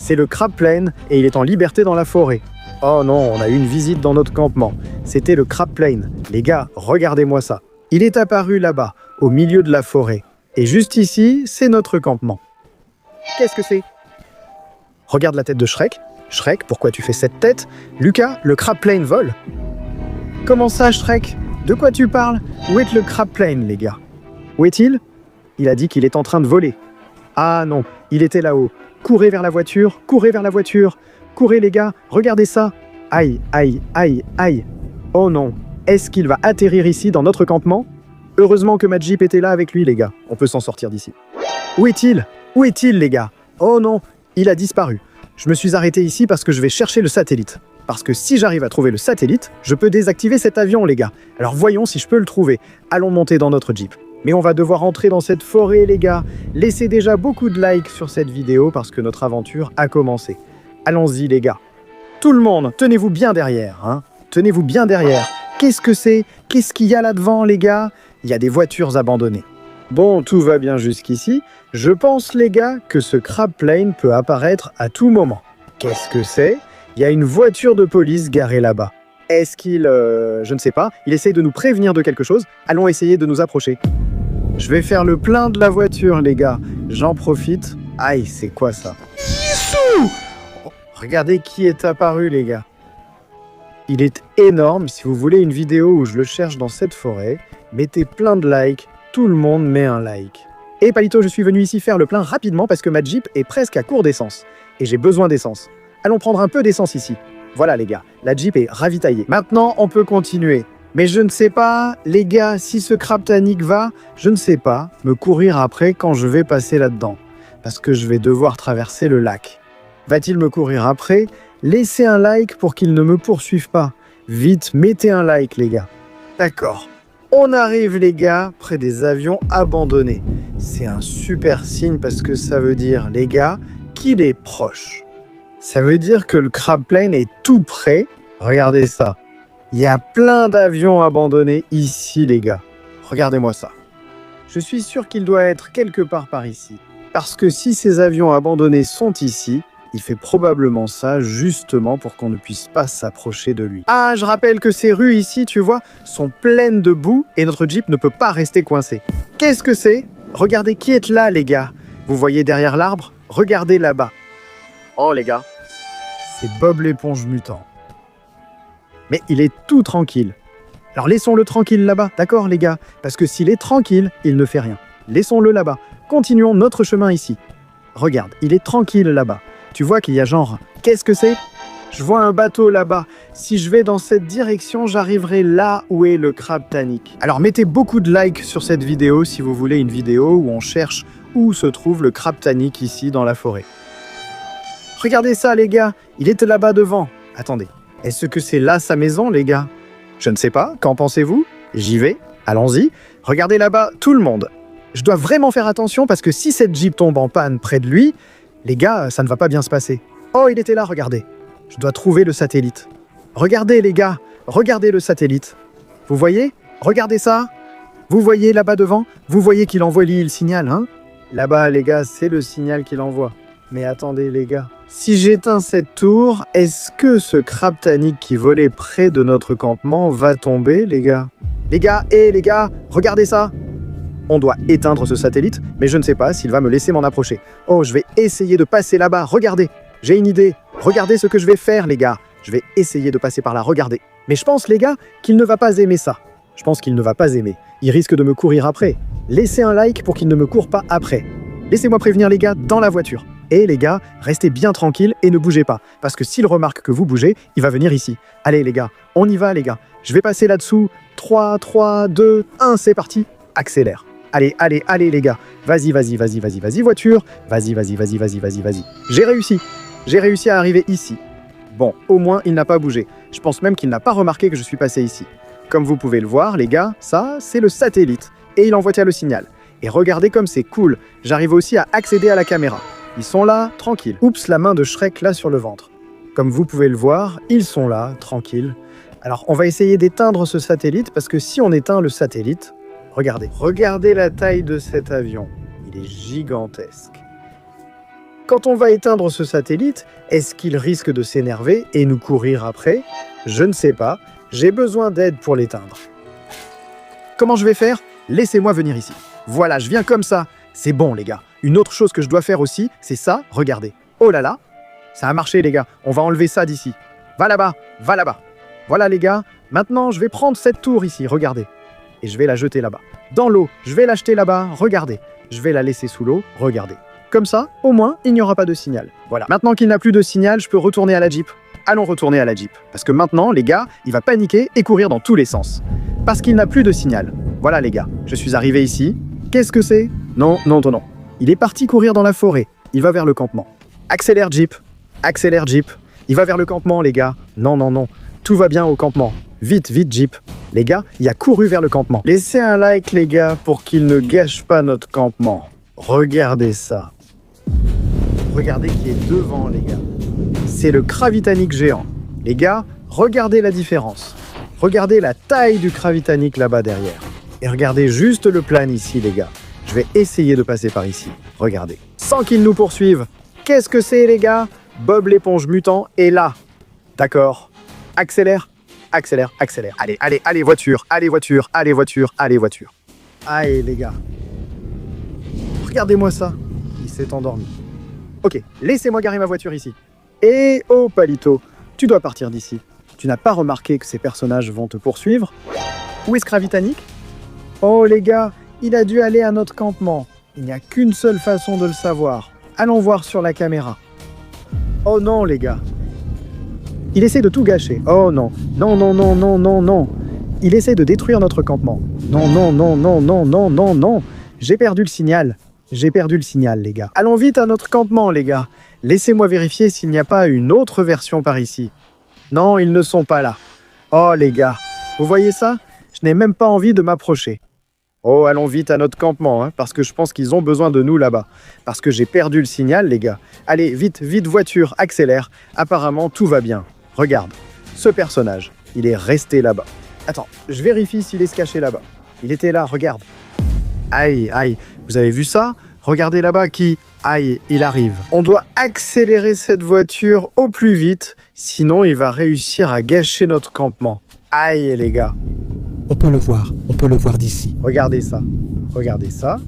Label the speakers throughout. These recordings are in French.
Speaker 1: C'est le Crab Plane et il est en liberté dans la forêt. Oh non, on a eu une visite dans notre campement. C'était le Crab Plane. Les gars, regardez-moi ça. Il est apparu là-bas, au milieu de la forêt. Et juste ici, c'est notre campement. Qu'est-ce que c'est? Regarde la tête de Shrek. Shrek, pourquoi tu fais cette tête? Lucas, le Crab Plane vole. Comment ça, Shrek? De quoi tu parles? Où est le Crab Plane, les gars? Où est-il? Il a dit qu'il est en train de voler. Ah non, il était là-haut. Courez vers la voiture, courez vers la voiture. Courez, les gars, regardez ça. Aïe, aïe, aïe, aïe. Oh non, est-ce qu'il va atterrir ici dans notre campement? Heureusement que ma Jeep était là avec lui, les gars. On peut s'en sortir d'ici. Où est-il? Où est-il, les gars? Oh non, il a disparu. Je me suis arrêté ici parce que je vais chercher le satellite. Parce que si j'arrive à trouver le satellite, je peux désactiver cet avion, les gars. Alors voyons si je peux le trouver. Allons monter dans notre Jeep. Mais on va devoir entrer dans cette forêt, les gars. Laissez déjà beaucoup de likes sur cette vidéo parce que notre aventure a commencé. Allons-y, les gars. Tout le monde, tenez-vous bien derrière, hein. Tenez-vous bien derrière. Qu'est-ce que c'est? Qu'est-ce qu'il y a là-devant, les gars? Il y a des voitures abandonnées. Bon, tout va bien jusqu'ici. Je pense, les gars, que ce Crab Plane peut apparaître à tout moment. Qu'est-ce que c'est? Il y a une voiture de police garée là-bas. Est-ce qu'il... je ne sais pas. Il essaye de nous prévenir de quelque chose. Allons essayer de nous approcher. Je vais faire le plein de la voiture, les gars. J'en profite. Aïe, c'est quoi ça? Issou! Regardez qui est apparu, les gars. Il est énorme. Si vous voulez une vidéo où je le cherche dans cette forêt, mettez plein de likes. Tout le monde met un like. Et Palito, je suis venu ici faire le plein rapidement parce que ma Jeep est presque à court d'essence. Et j'ai besoin d'essence. Allons prendre un peu d'essence ici. Voilà, les gars. La Jeep est ravitaillée. Maintenant, on peut continuer. Mais je ne sais pas, les gars, si ce Crabtanic va, je ne sais pas, me courir après quand je vais passer là-dedans. Parce que je vais devoir traverser le lac. Va-t-il me courir après? Laissez un like pour qu'il ne me poursuive pas. Vite, mettez un like, les gars. D'accord. On arrive, les gars, près des avions abandonnés. C'est un super signe parce que ça veut dire, les gars, qu'il est proche. Ça veut dire que le Crab Plane est tout près. Regardez ça. Il y a plein d'avions abandonnés ici, les gars. Regardez-moi ça. Je suis sûr qu'il doit être quelque part par ici. Parce que si ces avions abandonnés sont ici, il fait probablement ça justement pour qu'on ne puisse pas s'approcher de lui. Ah, je rappelle que ces rues ici, tu vois, sont pleines de boue et notre Jeep ne peut pas rester coincé. Qu'est-ce que c'est? Regardez qui est là, les gars. Vous voyez derrière l'arbre? Regardez là-bas. Oh, les gars. C'est Bob l'éponge mutant. Mais il est tout tranquille. Alors laissons-le tranquille là-bas, d'accord, les gars? Parce que s'il est tranquille, il ne fait rien. Laissons-le là-bas. Continuons notre chemin ici. Regarde, il est tranquille là-bas. Tu vois qu'il y a genre... Qu'est-ce que c'est? Je vois un bateau là-bas. Si je vais dans cette direction, j'arriverai là où est le Crabtanic. Alors mettez beaucoup de likes sur cette vidéo si vous voulez une vidéo où on cherche où se trouve le Crabtanic ici dans la forêt. Regardez ça, les gars. Il était là-bas devant. Attendez. Est-ce que c'est là sa maison, les gars? Je ne sais pas. Qu'en pensez-vous? J'y vais. Allons-y. Regardez là-bas, tout le monde. Je dois vraiment faire attention parce que si cette Jeep tombe en panne près de lui, les gars, ça ne va pas bien se passer. Oh, il était là, regardez. Je dois trouver le satellite. Regardez, les gars. Regardez le satellite. Vous voyez? Regardez ça. Vous voyez là-bas devant? Vous voyez qu'il envoie le signal, hein? Là-bas, les gars, c'est le signal qu'il envoie. Mais attendez, les gars. Si j'éteins cette tour, est-ce que ce Crabtanic qui volait près de notre campement va tomber, les gars? Les gars, les gars, regardez ça! On doit éteindre ce satellite, mais je ne sais pas s'il va me laisser m'en approcher. Oh, je vais essayer de passer là-bas, regardez! J'ai une idée! Regardez ce que je vais faire, les gars! Je vais essayer de passer par là, regardez! Mais je pense, les gars, qu'il ne va pas aimer ça. Je pense qu'il ne va pas aimer. Il risque de me courir après. Laissez un like pour qu'il ne me court pas après. Laissez-moi prévenir les gars dans la voiture. Et les gars, restez bien tranquilles et ne bougez pas. Parce que s'il remarque que vous bougez, il va venir ici. Allez les gars, on y va les gars. Je vais passer là-dessous. 3, 3, 2, 1, c'est parti. Accélère. Allez, allez, allez les gars. Vas-y, vas-y, vas-y, vas-y, vas-y, voiture. Vas-y, vas-y, vas-y, vas-y, vas-y, vas-y. J'ai réussi. J'ai réussi à arriver ici. Bon, au moins, il n'a pas bougé. Je pense même qu'il n'a pas remarqué que je suis passé ici. Comme vous pouvez le voir, les gars, ça, c'est le satellite. Et il envoie le signal. Et regardez comme c'est cool. J'arrive aussi à accéder à la caméra. Ils sont là, tranquilles. Oups, la main de Shrek là sur le ventre. Comme vous pouvez le voir, ils sont là, tranquilles. Alors, on va essayer d'éteindre ce satellite, parce que si on éteint le satellite... Regardez. Regardez la taille de cet avion. Il est gigantesque. Quand on va éteindre ce satellite, est-ce qu'il risque de s'énerver et nous courir après? Je ne sais pas. J'ai besoin d'aide pour l'éteindre. Comment je vais faire? Laissez-moi venir ici. Voilà, je viens comme ça. C'est bon, les gars. Une autre chose que je dois faire aussi, c'est ça, regardez. Oh là là, ça a marché, les gars. On va enlever ça d'ici. Va là-bas, va là-bas. Voilà, les gars. Maintenant, je vais prendre cette tour ici, regardez. Et je vais la jeter là-bas. Dans l'eau, je vais l'acheter là-bas, regardez. Je vais la laisser sous l'eau, regardez. Comme ça, au moins, il n'y aura pas de signal. Voilà. Maintenant qu'il n'a plus de signal, je peux retourner à la Jeep. Allons retourner à la Jeep. Parce que maintenant, les gars, il va paniquer et courir dans tous les sens. Parce qu'il n'a plus de signal. Voilà, les gars. Je suis arrivé ici. Qu'est-ce que c'est? Non, non, non, non. Il est parti courir dans la forêt. Il va vers le campement. Accélère, Jeep. Accélère, Jeep. Il va vers le campement, les gars. Non, non, non. Tout va bien au campement. Vite, vite, Jeep. Les gars, il a couru vers le campement. Laissez un like, les gars, pour qu'il ne gâche pas notre campement. Regardez ça. Regardez qui est devant, les gars. C'est le Kravitanic géant. Les gars, regardez la différence. Regardez la taille du Kravitanic là-bas derrière. Et regardez juste le plan ici, les gars. Je vais essayer de passer par ici. Regardez. Sans qu'ils nous poursuivent. Qu'est-ce que c'est, les gars? Bob l'éponge mutant est là. D'accord. Accélère. Accélère, accélère. Allez, allez, allez, voiture. Allez, voiture. Allez, voiture. Allez, voiture. Allez, les gars. Regardez-moi ça. Il s'est endormi. Ok, laissez-moi garer ma voiture ici. Et oh, Palito, tu dois partir d'ici. Tu n'as pas remarqué que ces personnages vont te poursuivre? Où est-ce Kravitanic? Oh, les gars, il a dû aller à notre campement. Il n'y a qu'une seule façon de le savoir. Allons voir sur la caméra. Oh non, les gars. Il essaie de tout gâcher. Oh non. Non, non, non, non, non, non. Il essaie de détruire notre campement. Non, non, non, non, non, non, non, non. J'ai perdu le signal. J'ai perdu le signal, les gars. Allons vite à notre campement, les gars. Laissez-moi vérifier s'il n'y a pas une autre version par ici. Non, ils ne sont pas là. Oh, les gars. Vous voyez ça? Je n'ai même pas envie de m'approcher. Oh, allons vite à notre campement, hein, parce que je pense qu'ils ont besoin de nous là-bas. Parce que j'ai perdu le signal, les gars. Allez, vite, vite, voiture, accélère. Apparemment, tout va bien. Regarde, ce personnage, il est resté là-bas. Attends, je vérifie s'il est se caché là-bas. Il était là, regarde. Aïe, aïe, vous avez vu ça? Regardez là-bas qui... Aïe, il arrive. On doit accélérer cette voiture au plus vite, sinon il va réussir à gâcher notre campement. Aïe, les gars.
Speaker 2: On peut le voir d'ici.
Speaker 1: Regardez ça. Regardez ça.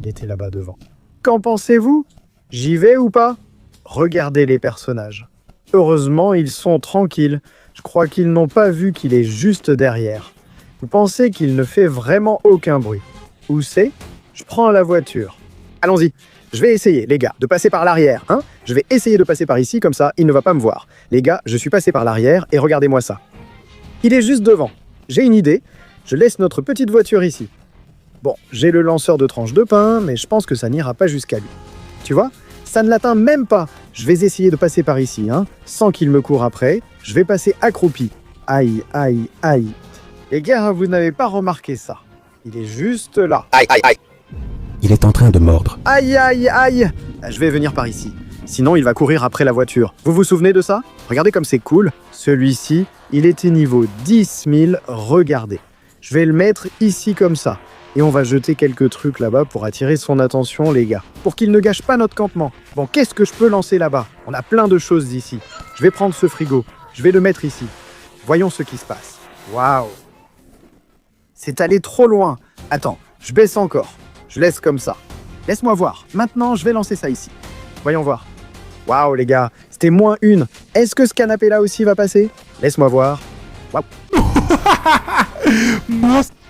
Speaker 1: Il était là-bas devant. Qu'en pensez-vous? J'y vais ou pas? Regardez les personnages. Heureusement, ils sont tranquilles. Je crois qu'ils n'ont pas vu qu'il est juste derrière. Vous pensez qu'il ne fait vraiment aucun bruit? Où c'est? Je prends la voiture. Allons-y. Je vais essayer, les gars, de passer par l'arrière. Hein? Je vais essayer de passer par ici, comme ça, il ne va pas me voir. Les gars, je suis passé par l'arrière et regardez-moi ça. Il est juste devant. J'ai une idée. Je laisse notre petite voiture ici. Bon, j'ai le lanceur de tranches de pain, mais je pense que ça n'ira pas jusqu'à lui. Tu vois? Ça ne l'atteint même pas. Je vais essayer de passer par ici, hein, sans qu'il me court après. Je vais passer accroupi. Aïe, aïe, aïe. Les gars, vous n'avez pas remarqué ça. Il est juste là.
Speaker 2: Aïe, aïe, aïe. Il est en train de mordre.
Speaker 1: Aïe, aïe, aïe. Je vais venir par ici. Sinon, il va courir après la voiture. Vous vous souvenez de ça? Regardez comme c'est cool. Celui-ci, il était niveau 10 000. Regardez. Je vais le mettre ici comme ça. Et on va jeter quelques trucs là-bas pour attirer son attention, les gars. Pour qu'il ne gâche pas notre campement. Bon, qu'est-ce que je peux lancer là-bas? On a plein de choses ici. Je vais prendre ce frigo. Je vais le mettre ici. Voyons ce qui se passe. Waouh! C'est allé trop loin. Attends, je baisse encore. Je laisse comme ça. Laisse-moi voir. Maintenant, je vais lancer ça ici. Voyons voir. Waouh, les gars, c'était -1. Est-ce que ce canapé-là aussi va passer? Laisse-moi voir. Waouh.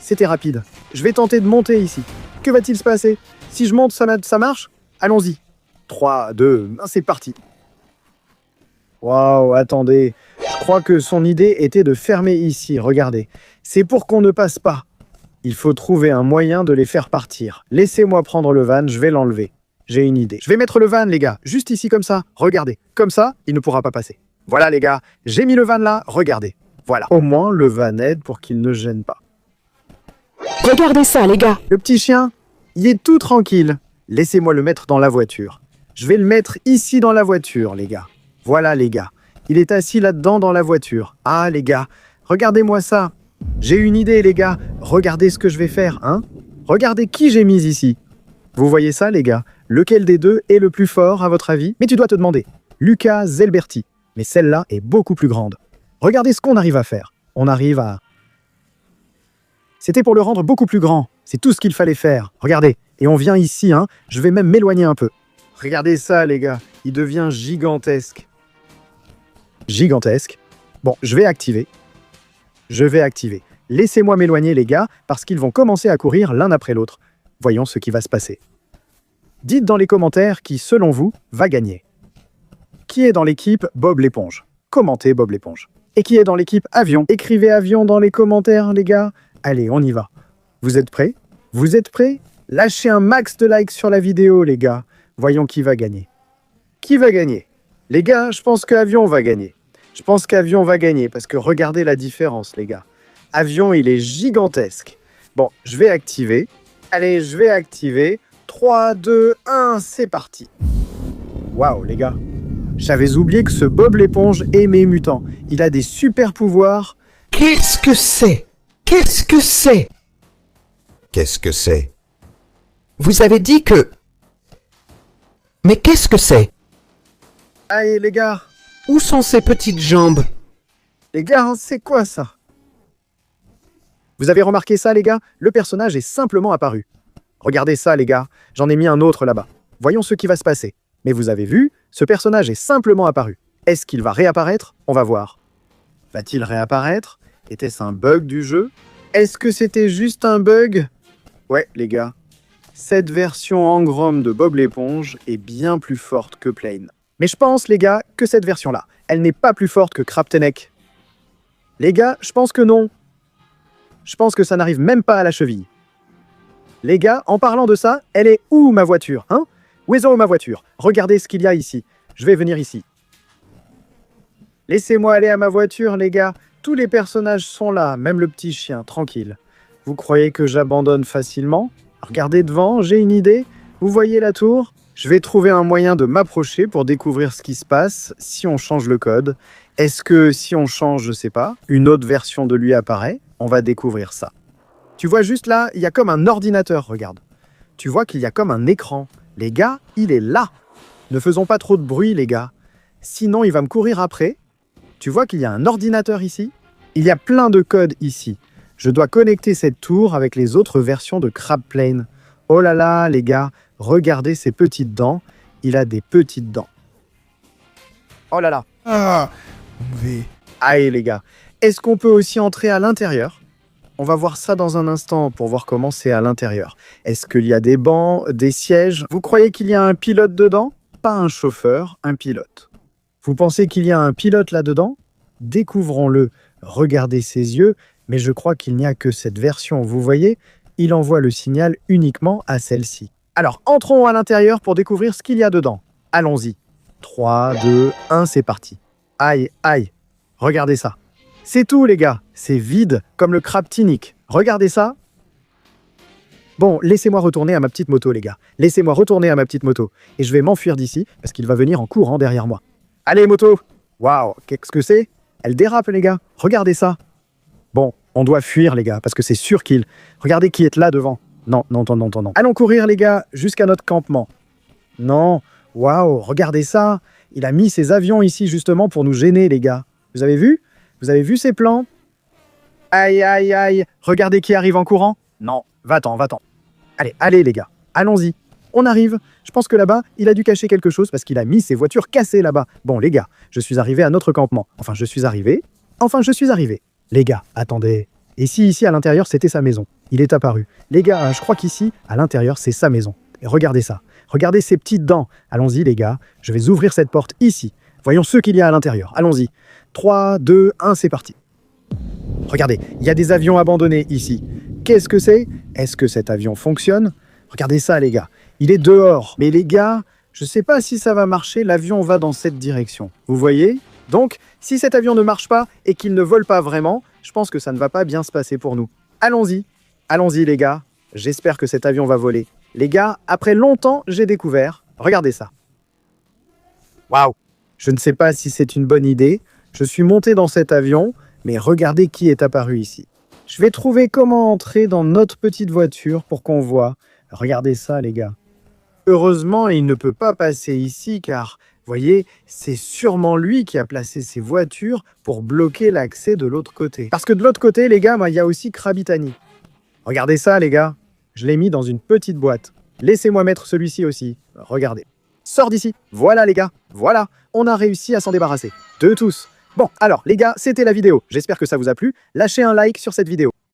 Speaker 1: C'était rapide. Je vais tenter de monter ici. Que va-t-il se passer? Si je monte, ça marche? Allons-y. 3, 2, 1, c'est parti. Waouh, attendez. Je crois que son idée était de fermer ici, regardez. C'est pour qu'on ne passe pas. Il faut trouver un moyen de les faire partir. Laissez-moi prendre le van, je vais l'enlever. J'ai une idée. Je vais mettre le van, les gars, juste ici comme ça. Regardez. Comme ça, il ne pourra pas passer. Voilà, les gars. J'ai mis le van là, regardez. Voilà. Au moins, le van aide pour qu'il ne gêne pas.
Speaker 3: Regardez ça, les gars.
Speaker 1: Le petit chien, il est tout tranquille. Laissez-moi le mettre dans la voiture. Je vais le mettre ici dans la voiture, les gars. Voilà, les gars. Il est assis là-dedans dans la voiture. Ah, les gars, regardez-moi ça. J'ai une idée, les gars. Regardez ce que je vais faire, hein. Regardez qui j'ai mis ici. Vous voyez ça, les gars? Lequel des deux est le plus fort, à votre avis? Mais tu dois te demander. Luca Zelberti. Mais celle-là est beaucoup plus grande. Regardez ce qu'on arrive à faire. On arrive à... C'était pour le rendre beaucoup plus grand. C'est tout ce qu'il fallait faire. Regardez. Et on vient ici, hein. Je vais même m'éloigner un peu. Regardez ça, les gars. Il devient gigantesque. Gigantesque. Bon, je vais activer. Laissez-moi m'éloigner, les gars, parce qu'ils vont commencer à courir l'un après l'autre. Voyons ce qui va se passer. Dites dans les commentaires qui, selon vous, va gagner. Qui est dans l'équipe Bob l'éponge? Commentez Bob l'éponge. Et qui est dans l'équipe avion? Écrivez avion dans les commentaires, les gars. Allez, on y va. Vous êtes prêts? Vous êtes prêts? Lâchez un max de likes sur la vidéo, les gars. Voyons qui va gagner. Qui va gagner? Les gars, je pense qu'avion va gagner. Je pense qu'avion va gagner, parce que regardez la différence, les gars. Avion, il est gigantesque. Bon, je vais activer. Allez, je vais activer. 3, 2, 1, c'est parti. Waouh, les gars. J'avais oublié que ce Bob l'éponge aimait mutants. Il a des super pouvoirs.
Speaker 2: Qu'est-ce que c'est? Qu'est-ce que c'est? Qu'est-ce que c'est? Vous avez dit que... Mais qu'est-ce que c'est?
Speaker 1: Allez, les gars.
Speaker 2: Où sont ces petites jambes?
Speaker 1: Les gars, c'est quoi ça? Vous avez remarqué ça, les gars? Le personnage est simplement apparu. Regardez ça, les gars. J'en ai mis un autre là-bas. Voyons ce qui va se passer. Mais vous avez vu, ce personnage est simplement apparu. Est-ce qu'il va réapparaître? On va voir. Va-t-il réapparaître? Était-ce un bug du jeu? Est-ce que c'était juste un bug? Ouais, les gars. Cette version Angrom de Bob l'éponge est bien plus forte que Plane. Mais je pense, les gars, que cette version-là, elle n'est pas plus forte que Kraptenek. Les gars, je pense que non. Je pense que ça n'arrive même pas à la cheville. Les gars, en parlant de ça, elle est où ma voiture, hein? Où est ma voiture? Regardez ce qu'il y a ici. Je vais venir ici. Laissez-moi aller à ma voiture, les gars. Tous les personnages sont là, même le petit chien, tranquille. Vous croyez que j'abandonne facilement? Regardez devant, j'ai une idée. Vous voyez la tour? Je vais trouver un moyen de m'approcher pour découvrir ce qui se passe si on change le code. Est-ce que si on change, je sais pas, une autre version de lui apparaît? On va découvrir ça. Tu vois juste là, il y a comme un ordinateur, regarde. Tu vois qu'il y a comme un écran. Les gars, il est là. Ne faisons pas trop de bruit, les gars. Sinon, il va me courir après. Tu vois qu'il y a un ordinateur ici? Il y a plein de codes ici. Je dois connecter cette tour avec les autres versions de Krapplane. Oh là là, les gars, regardez ses petites dents. Il a des petites dents. Oh là là.
Speaker 2: Ah, mauvais.
Speaker 1: Allez, les gars. Est-ce qu'on peut aussi entrer à l'intérieur? On va voir ça dans un instant pour voir comment c'est à l'intérieur. Est-ce qu'il y a des bancs, des sièges? Vous croyez qu'il y a un pilote dedans? Pas un chauffeur, un pilote. Vous pensez qu'il y a un pilote là-dedans? Découvrons-le. Regardez ses yeux, mais je crois qu'il n'y a que cette version. Vous voyez, il envoie le signal uniquement à celle-ci. Alors, entrons à l'intérieur pour découvrir ce qu'il y a dedans. Allons-y. 3, 2, 1, c'est parti. Aïe, aïe. Regardez ça. C'est tout, les gars. C'est vide, comme le Kraptinik. Regardez ça. Bon, laissez-moi retourner à ma petite moto, les gars. Laissez-moi retourner à ma petite moto. Et je vais m'enfuir d'ici, parce qu'il va venir en courant derrière moi. Allez, moto. Waouh, qu'est-ce que c'est? Elle dérape, les gars. Regardez ça. Bon, on doit fuir, les gars, parce que c'est sûr qu'il... Regardez qui est là devant. Non, non, non, non, non. Allons courir, les gars, jusqu'à notre campement. Non. Waouh, regardez ça. Il a mis ses avions ici, justement, pour nous gêner, les gars. Vous avez vu? Vous avez vu ces plans? Aïe, aïe, aïe. Regardez qui arrive en courant. Non, va-t'en, va-t'en. Allez, allez, les gars. Allons-y. On arrive. Je pense que là-bas, il a dû cacher quelque chose parce qu'il a mis ses voitures cassées là-bas. Bon, les gars, je suis arrivé à notre campement. Enfin, je suis arrivé. Les gars, attendez. Et si ici, à l'intérieur, c'était sa maison? Il est apparu. Les gars, je crois qu'ici, à l'intérieur, c'est sa maison. Et regardez ça. Regardez ces petites dents. Allons-y, les gars. Je vais ouvrir cette porte ici. Voyons ce qu'il y a à l'intérieur. Allons-y. 3, 2, 1, c'est parti. Regardez, il y a des avions abandonnés ici. Qu'est-ce que c'est? Est-ce que cet avion fonctionne? Regardez ça, les gars. Il est dehors. Mais les gars, je ne sais pas si ça va marcher. L'avion va dans cette direction. Vous voyez? Donc, si cet avion ne marche pas et qu'il ne vole pas vraiment, je pense que ça ne va pas bien se passer pour nous. Allons-y. Allons-y, les gars. J'espère que cet avion va voler. Les gars, après longtemps, j'ai découvert. Regardez ça. Waouh! Je ne sais pas si c'est une bonne idée. Je suis monté dans cet avion, mais regardez qui est apparu ici. Je vais trouver comment entrer dans notre petite voiture pour qu'on voit. Regardez ça, les gars. Heureusement, il ne peut pas passer ici car, voyez, c'est sûrement lui qui a placé ses voitures pour bloquer l'accès de l'autre côté. Parce que de l'autre côté, les gars, il y a aussi Krabitani. Regardez ça, les gars. Je l'ai mis dans une petite boîte. Laissez-moi mettre celui-ci aussi. Regardez. Sors d'ici. Voilà, les gars. Voilà. On a réussi à s'en débarrasser. De tous. Bon, alors, les gars, c'était la vidéo. J'espère que ça vous a plu. Lâchez un like sur cette vidéo.